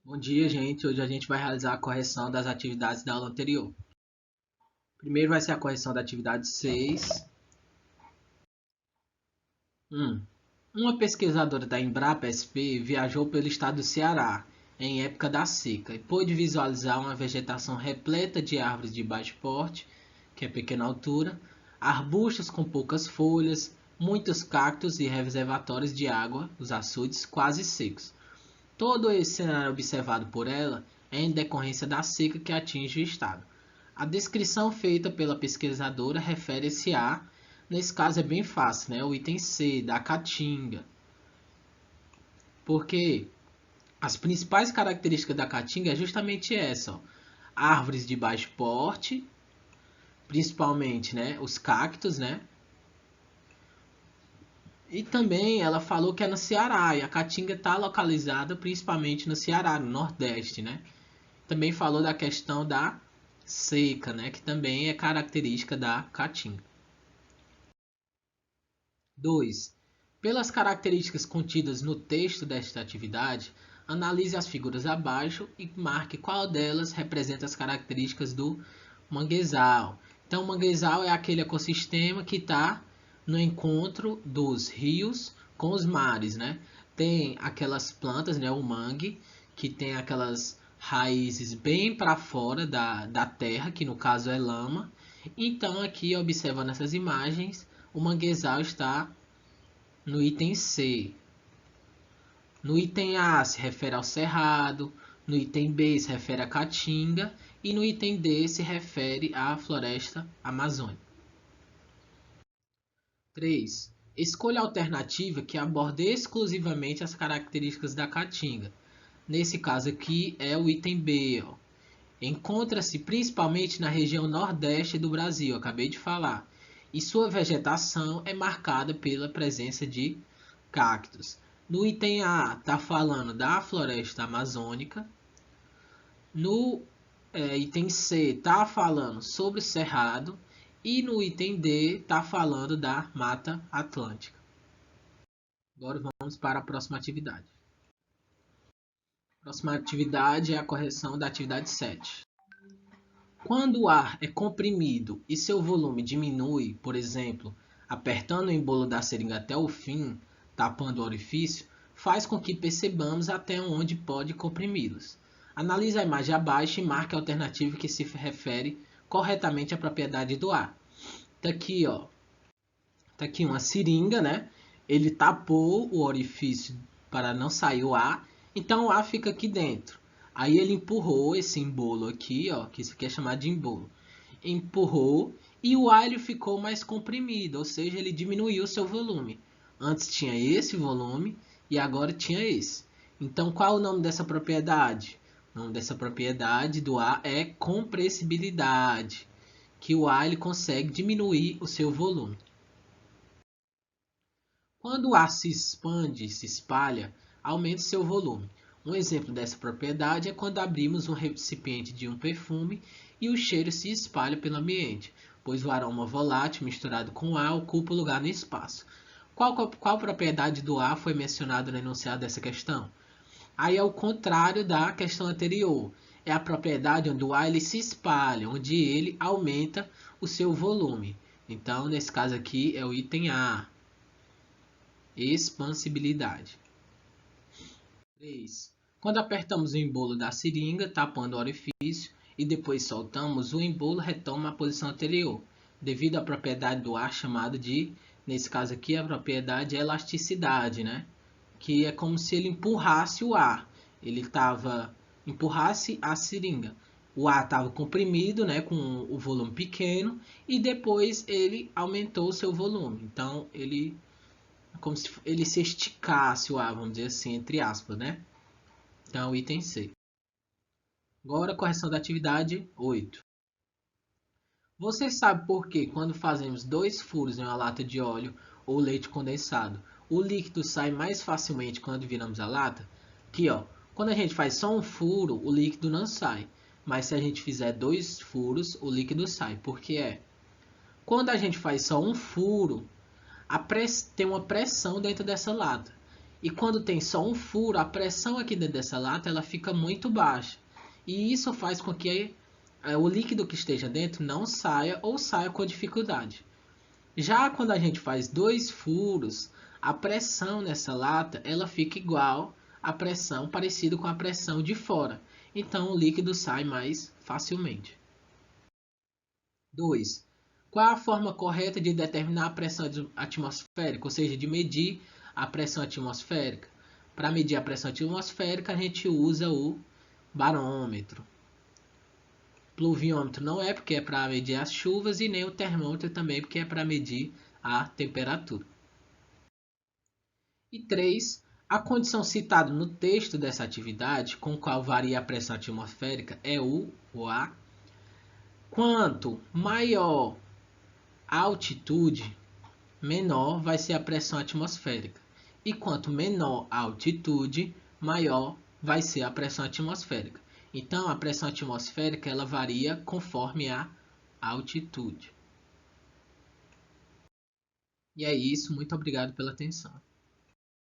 Bom dia, gente. Hoje a gente vai realizar a correção das atividades da aula anterior. Primeiro vai ser a correção da atividade 6. 1. Uma pesquisadora da Embrapa SP viajou pelo estado do Ceará em época da seca e pôde visualizar uma vegetação repleta de árvores de baixo porte, que é pequena altura, arbustos com poucas folhas, muitos cactos e reservatórios de água, os açudes, quase secos. Todo esse cenário observado por ela é em decorrência da seca que atinge o estado. A descrição feita pela pesquisadora refere-se a, nesse caso é bem fácil, né? O item C, da caatinga. Porque as principais características da caatinga é justamente essa, ó. Árvores de baixo porte, principalmente, né, os cactos, né? E também ela falou que é no Ceará, e a caatinga está localizada principalmente no Ceará, no Nordeste, né? Também falou da questão da seca, né, que também é característica da caatinga. 2. Pelas características contidas no texto desta atividade, analise as figuras abaixo e marque qual delas representa as características do manguezal. Então, o manguezal é aquele ecossistema que está no encontro dos rios com os mares, né? Tem aquelas plantas, né, o mangue, que tem aquelas raízes bem para fora da terra, que no caso é lama. Então, aqui, observando essas imagens, o manguezal está no item C. No item A se refere ao cerrado, no item B se refere à caatinga e no item D se refere à floresta amazônica. 3. Escolha a alternativa que aborde exclusivamente as características da caatinga. Nesse caso aqui é o item B. Encontra-se principalmente na região nordeste do Brasil, acabei de falar, e sua vegetação é marcada pela presença de cactos. No item A está falando da floresta amazônica. No item C está falando sobre o cerrado. E no item D está falando da Mata Atlântica. Agora vamos para a próxima atividade. A próxima atividade é a correção da atividade 7. Quando o ar é comprimido e seu volume diminui, por exemplo, apertando o embolo da seringa até o fim, tapando o orifício, faz com que percebamos até onde pode comprimi-los. Analise a imagem abaixo e marque a alternativa que se refere corretamente à propriedade do ar. Tá aqui, ó. Tá aqui uma seringa, né? Ele tapou o orifício para não sair o ar, então o ar fica aqui dentro. Aí ele empurrou esse embolo aqui, ó, que isso aqui é chamado de embolo. Empurrou e o ar ele ficou mais comprimido, ou seja, ele diminuiu o seu volume. Antes tinha esse volume e agora tinha esse. Então qual é o nome dessa propriedade? O nome dessa propriedade do ar é compressibilidade, que o ar ele consegue diminuir o seu volume. Quando o ar se expande, se espalha, aumenta seu volume. Um exemplo dessa propriedade é quando abrimos um recipiente de um perfume e o cheiro se espalha pelo ambiente, pois o aroma volátil misturado com o ar ocupa o lugar no espaço. Qual propriedade do ar foi mencionada no enunciado dessa questão? Aí é o contrário da questão anterior. É a propriedade onde o ar ele se espalha, onde ele aumenta o seu volume. Então, nesse caso aqui, é o item A. Expansibilidade. 3. Quando apertamos o embolo da seringa, tapando o orifício, e depois soltamos, o embolo retoma a posição anterior, devido à propriedade do ar chamada de, nesse caso aqui, a propriedade elasticidade, né? Que é como se ele empurrasse o ar. Ele empurrasse a seringa. O ar estava comprimido, né, com o volume pequeno, e depois ele aumentou o seu volume. Então, como se ele se esticasse o ar, vamos dizer assim, entre aspas, né? Então, item C. Agora, correção da atividade 8. Você sabe por que, quando fazemos 2 furos em uma lata de óleo ou leite condensado, o líquido sai mais facilmente quando viramos a lata? Aqui, ó, quando a gente faz só um furo, o líquido não sai. Mas se a gente fizer 2 furos, o líquido sai. Por que é? Quando a gente faz só um furo, tem uma pressão dentro dessa lata. E quando tem só um furo, a pressão aqui dentro dessa lata ela fica muito baixa. E isso faz com que o líquido que esteja dentro não saia ou saia com dificuldade. Já quando a gente faz 2 furos, a pressão nessa lata ela fica igual à pressão, parecido com a pressão de fora. Então o líquido sai mais facilmente. 2. Qual a forma correta de determinar a pressão atmosférica, ou seja, de medir a pressão atmosférica? Para medir a pressão atmosférica, a gente usa o barômetro. Pluviômetro não é, porque é para medir as chuvas, e nem o termômetro também, porque é para medir a temperatura. E 3. A condição citada no texto dessa atividade, com qual varia a pressão atmosférica, é o A. Quanto maior a altitude, menor vai ser a pressão atmosférica. E quanto menor a altitude, maior vai ser a pressão atmosférica. Então, a pressão atmosférica ela varia conforme a altitude. E é isso. Muito obrigado pela atenção.